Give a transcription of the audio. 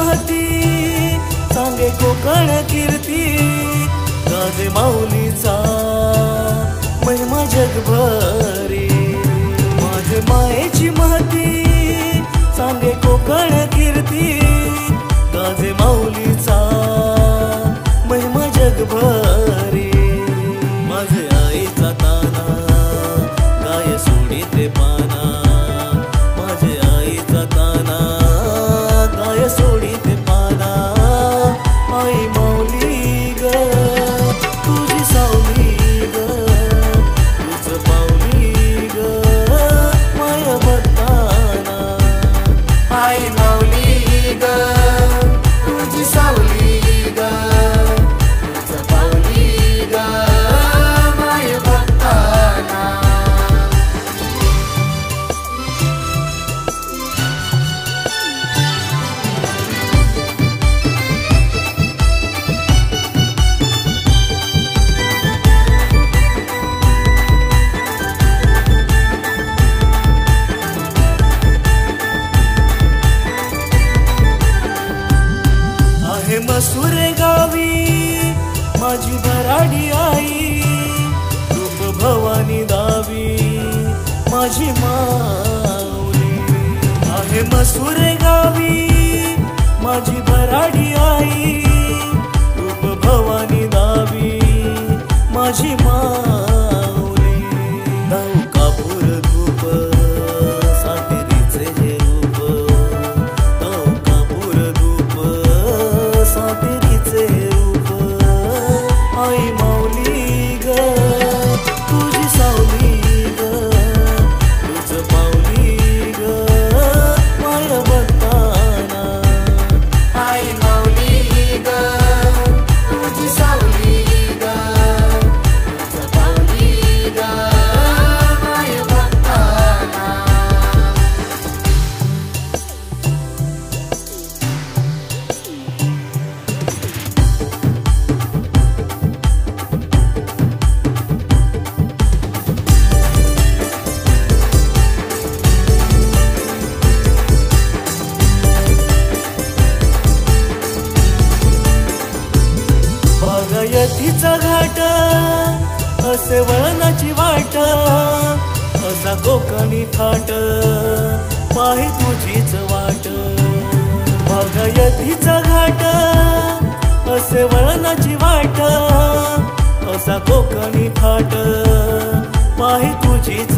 महती सांगे कोकण कीर्ती गाजे माऊलीचा महिमा जगभरी माझे मायेची महती सांगे कोकण कीर्ती गाजे माऊलीचा महिमा जगभरी माझे आईचा ताना गाय सोडीते पाना माझे आईचा ताना गाय सोडीते पाना आई माऊली ग तुझी सावली ग तुझ पावली ग माया भक्ताना आई माऊली ग तुझी सावली ग तुझ पावली ग माया भक्ताना मसुरे गावी माझी भराडी आई रूप भवानी दावी माझी माऊली आहे मसुरे गावी माझी भराडी आई रूप भवानी दावी माझी माऊली दाऊ कापूर धूप सातेरीचे हे रूप दाऊ कापूर धूप सातेरीचे रूप आई माऊली ग तुझी सावली ग तुझ पावली ग माया भक्ताना आई माऊली ग तुझी सावली ग तुझ पावली ग माया भक्ताना बागायतीचा घाट असे वळणाची वाट असा कोकणी थाट पाहि तुझीच वाट बागायतीचा घाट असे वळणाची वाट असा कोकणी थाट पाहि तुझीच